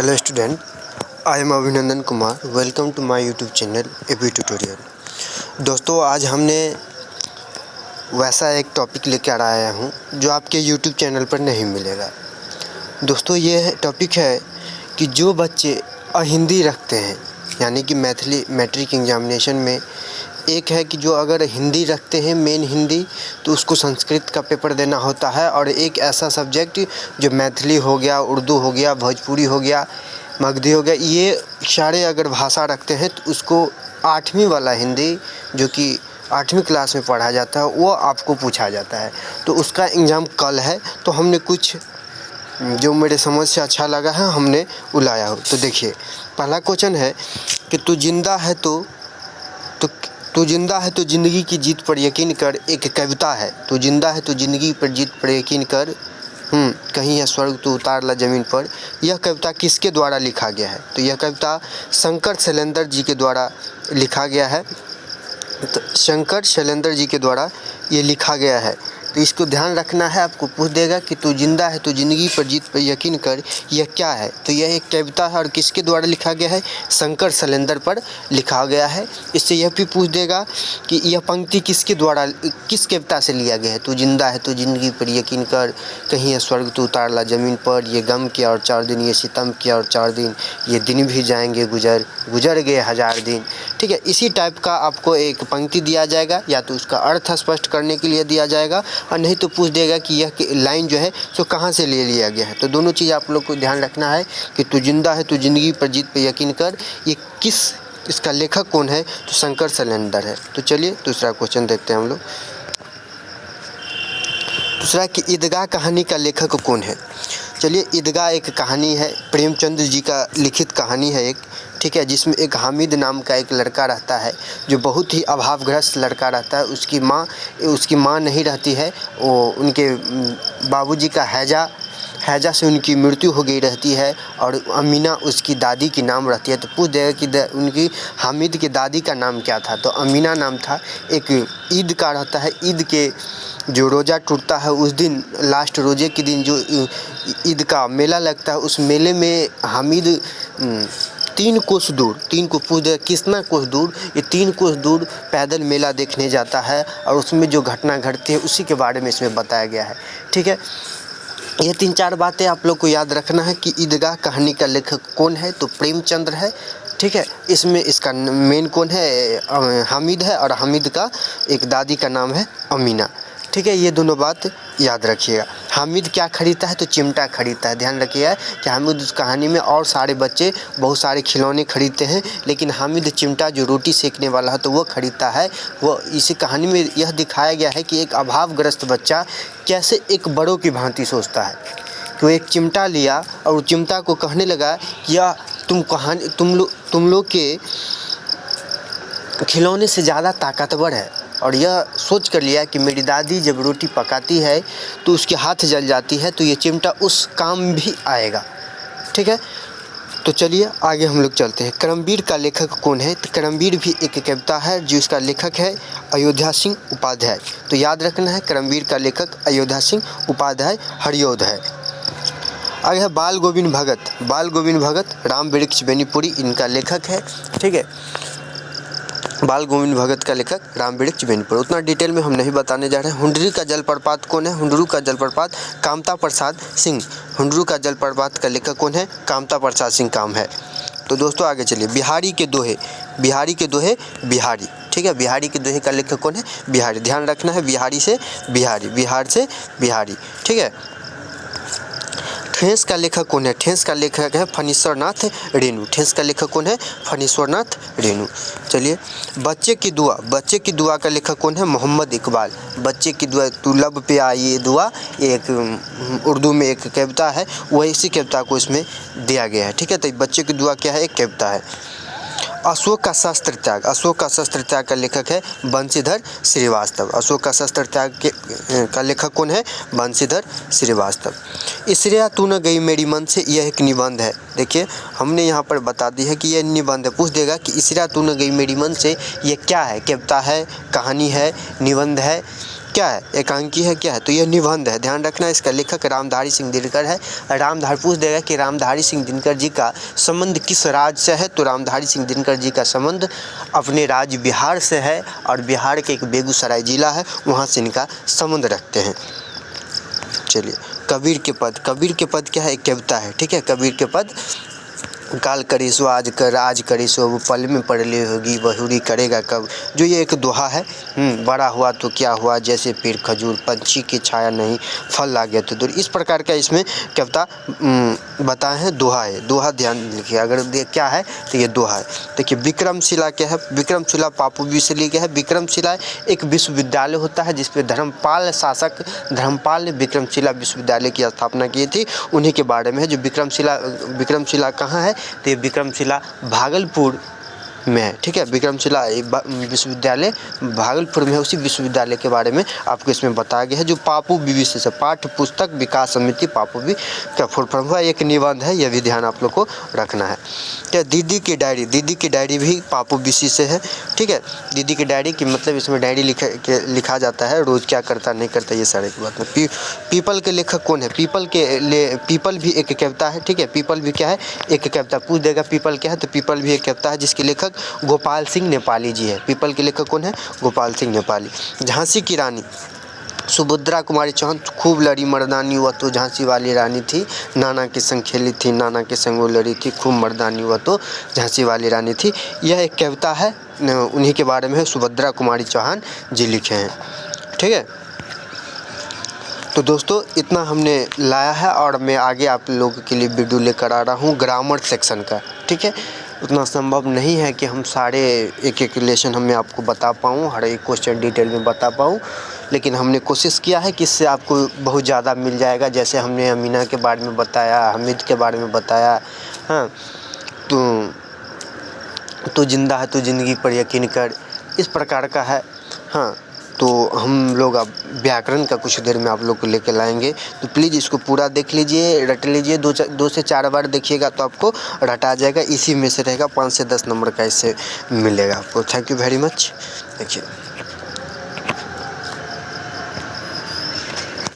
Hello student, I am Abhinandan Kumar. Welcome to my YouTube channel AB tutorial. दोस्तों, आज हमने वैसा एक टॉपिक लेकर आया हूँ जो आपके यूट्यूब चैनल पर नहीं मिलेगा। दोस्तों, ये टॉपिक है कि जो बच्चे हिंदी रखते हैं, यानी कि मैट्रिक एग्जामिनेशन में एक है कि जो अगर हिंदी रखते हैं मेन हिंदी, तो उसको संस्कृत का पेपर देना होता है। और एक ऐसा सब्जेक्ट जो मैथिली हो गया, उर्दू हो गया, भोजपुरी हो गया, मगधी हो गया, ये सारे अगर भाषा रखते हैं तो उसको 8वीं वाला हिंदी जो कि 8वीं क्लास में पढ़ा जाता है वो आपको पूछा जाता है। तो उसका एग्ज़ाम कल है, तो हमने कुछ जो मेरे समझ से अच्छा लगा है हमने उलाया हो। तो देखिए, पहला क्वेश्चन है कि तू जिंदा है तो ज़िंदगी की जीत पर यकीन कर। एक कविता है, तू जिंदा है तो ज़िंदगी पर जीत पर यकीन कर, कहीं है स्वर्ग तो उतार ला ज़मीन पर। यह कविता किसके द्वारा लिखा गया है? तो यह कविता शंकर शैलेंद्र जी के द्वारा लिखा गया है। तो शंकर शैलेंद्र जी के द्वारा ये लिखा गया है। तो इसको ध्यान रखना है। आपको पूछ देगा कि तू जिंदा है तो ज़िंदगी पर जीत पर यकीन कर, यह क्या है? तो यह एक कविता है और किसके द्वारा लिखा गया है? शंकर शैलेंद्र पर लिखा गया है। इससे यह भी पूछ देगा कि यह पंक्ति किसके द्वारा, किस कविता से लिया गया है? तू जिंदा है तो ज़िंदगी पर यकीन कर, कहीं है स्वर्ग तो उतार ला ज़मीन पर, ये गम किया और 4 दिन, ये सितम किया और 4 दिन, ये दिन भी जाएंगे गुजर गए 1000 दिन। ठीक है, इसी टाइप का आपको एक पंक्ति दिया जाएगा, या तो उसका अर्थ स्पष्ट करने के लिए दिया जाएगा, और नहीं तो पूछ देगा कि यह लाइन जो है सो कहाँ से ले लिया गया है। तो दोनों चीज़ आप लोग को ध्यान रखना है कि तू जिंदा है तो ज़िंदगी पर जीत पर यकीन कर, ये इसका लेखक कौन है? तो शंकर शैलेंद्र है। तो चलिए दूसरा क्वेश्चन देखते हैं हम लोग। दूसरा कि ईदगाह कहानी का लेखक कौन है? चलिए, ईदगाह एक कहानी है, प्रेमचंद जी का लिखित कहानी है एक, ठीक है, जिसमें एक हामिद नाम का एक लड़का रहता है जो बहुत ही अभावग्रस्त लड़का रहता है। उसकी माँ नहीं रहती है, वो उनके बाबूजी का हैजा से उनकी मृत्यु हो गई रहती है, और अमीना उसकी दादी की नाम रहती है। तो पूछ देगा कि उनकी हामिद की दादी का नाम क्या था? तो अमीना नाम था। एक ईद का रहता है, ईद के जो रोज़ा टूटता है उस दिन, लास्ट रोज़े के दिन जो ईद का मेला लगता है, उस मेले में हामिद 3 कोस पूछ दे कितना कोस दूर, ये 3 कोस दूर पैदल मेला देखने जाता है, और उसमें जो घटना घटती है उसी के बारे में इसमें बताया गया है। ठीक है, ये 3-4 बातें आप लोग को याद रखना है कि ईदगाह कहानी का लेखक कौन है? तो प्रेमचंद्र है। ठीक है, इसमें इसका मेन कौन है? हामिद है, और हामिद का एक दादी का नाम है अमीना। ठीक है, ये दोनों बात याद रखिएगा। हामिद क्या खरीदता है? तो चिमटा खरीदता है। ध्यान रखिएगा कि हामिद उस कहानी में, और सारे बच्चे बहुत सारे खिलौने खरीदते हैं, लेकिन हामिद चिमटा जो रोटी सेकने वाला है तो वो खरीदता है। वो इसी कहानी में यह दिखाया गया है कि एक अभावग्रस्त बच्चा कैसे एक बड़ों की भांति सोचता है। तो एक चिमटा लिया और चिमटा को कहने लगा कि या तुम लोग के खिलौने से ज़्यादा ताकतवर है, और यह सोच कर लिया कि मेरी दादी जब रोटी पकाती है तो उसके हाथ जल जाती है, तो ये चिमटा उस काम भी आएगा। ठीक है, तो चलिए आगे हम लोग चलते हैं। करमवीर का लेखक कौन है? तो करमवीर भी एक कविता है जिसका लेखक है अयोध्या सिंह उपाध्याय। तो याद रखना है, करमवीर का लेखक अयोध्या सिंह उपाध्याय हरियोध है। आगे है बाल गोविंद भगत राम वृक्ष बेनीपुरी इनका लेखक है। ठीक है, बाल गोविंद भगत का लेखक राम वृक्ष बेनीपुरी। उतना डिटेल में हम नहीं बताने जा रहे हैं। हुंडरी का जलप्रपात कौन है? हुंडरू का जलप्रपात कामता प्रसाद सिंह। हुंडरू का जलप्रपात का लेखक कौन है? कामता प्रसाद सिंह काम है। तो दोस्तों आगे चलिए। बिहारी के दोहे बिहारी। ठीक है, बिहारी के दोहे का लेखक कौन है? बिहारी। ध्यान रखना है, बिहार से बिहारी। ठीक है, ठेंस का लेखक कौन है? ठेंस का लेखक है फणीश्वरनाथ रेणु। ठेंस का लेखक कौन है? फणीश्वरनाथ रेणु। चलिए, बच्चे की दुआ का लेखक कौन है? मोहम्मद इकबाल। बच्चे की दुआ, तू लब पे आई ये दुआ, एक उर्दू में एक कविता है, वही इसी कविता को इसमें दिया गया है। ठीक है, तो बच्चे की दुआ क्या है? एक कविता है। अशोक का शस्त्र त्याग का लेखक है बंशीधर श्रीवास्तव। अशोक का शस्त्र त्याग का लेखक कौन है? बंशीधर श्रीवास्तव। इसरिया तू न गई मेरी मन से, यह एक निबंध है। देखिए, हमने यहाँ पर बता दी है कि यह निबंध है। पूछ देगा कि इसरिया तू न गई मेरी मन से, ये क्या है? कविता है, कहानी है, निबंध है, क्या है, एकांकी है, क्या है, तो यह निबंध है, ध्यान रखना। इसका लेखक रामधारी सिंह दिनकर है। रामधारी पूछ देगा कि रामधारी सिंह दिनकर जी का संबंध किस राज्य से है, तो रामधारी सिंह दिनकर जी का संबंध अपने राज्य बिहार से है, और बिहार के एक बेगूसराय जिला है, वहाँ से इनका संबंध रखते हैं। चलिए, कबीर के पद, कबीर के पद क्या है, एक कविता है, ठीक है। कबीर के पद, काल करी सो आज कर, आज करी सो वो पल में पड़ ले होगी, बहुरी करेगा कब, जो ये एक दोहा है। बड़ा हुआ तो क्या हुआ, जैसे पेड़ खजूर, पंछी की छाया नहीं, फल ला गया तो दूर। इस प्रकार का इसमें कविता बताए हैं, दोहा है, दोहा ध्यान लिखिए। अगर क्या है तो ये दोहा है। देखिए, विक्रमशिला क्या है, विक्रमशिला पापूबिसली क्या है, विक्रमशिला एक विश्वविद्यालय होता है जिसपे धर्मपाल शासक धर्मपाल ने विक्रमशिला विश्वविद्यालय की स्थापना की थी, उन्हीं के बारे में है। जो विक्रमशिला कहाँ है, तो ये विक्रमशिला भागलपुर में है, ठीक है। विक्रमशिला विश्वविद्यालय भागलपुर में है। उसी विश्वविद्यालय के बारे में आपको इसमें बताया गया है। जो पापूबीबीसी से पाठ्य पुस्तक विकास समिति पापूबी का फुल फॉर्म हुआ, एक निबंध है, यह भी ध्यान आप लोग को रखना है। क्या, दीदी की डायरी, दीदी की डायरी भी पापूबीसी से है, ठीक है। दीदी की डायरी की मतलब इसमें डायरी लिखा जाता है, रोज़ क्या करता नहीं करता, ये सारे की बात में। पीपल के लेखक कौन है, पीपल भी एक कविता है, ठीक है। पीपल भी क्या है, एक कविता पूछ देगा, पीपल क्या है, तो पीपल भी एक कविता है जिसके लेखक गोपाल सिंह नेपाली जी है। पीपल के लेखक कौन है, गोपाल सिंह नेपाली। झांसी की रानी सुभद्रा कुमारी चौहान, खूब लड़ी मर्दानी हुआ तो झांसी वाली रानी थी, नाना के संग खेली थी, नाना के संग वो लड़ी थी, खूब मर्दानी हुआ तो झांसी वाली रानी थी। यह एक कविता है, उन्हीं के बारे में है, सुभद्रा कुमारी चौहान जी लिखे हैं, ठीक है। तो दोस्तों, इतना हमने लाया है, और मैं आगे आप लोगों के लिए वीडियो लेकर आ रहा हूँ ग्रामर सेक्शन का, ठीक है। उतना संभव नहीं है कि हम सारे एक एक लेसन मैं आपको बता पाऊँ, हर एक क्वेश्चन डिटेल में बता पाऊँ, लेकिन हमने कोशिश किया है कि इससे आपको बहुत ज़्यादा मिल जाएगा। जैसे हमने अमीना के बारे में बताया, हामिद के बारे में बताया, हाँ, तो जिंदा है तो ज़िंदगी पर यकीन कर, इस प्रकार का है, हाँ। तो हम लोग अब व्याकरण का कुछ देर में आप लोग को लेकर लाएंगे, तो प्लीज़ इसको पूरा देख लीजिए, रट लीजिए। 2 से 4 बार देखिएगा तो आपको रटा जाएगा। इसी में से रहेगा 5 से 10 नंबर का इससे मिलेगा आपको। Thank you very much. देखिए।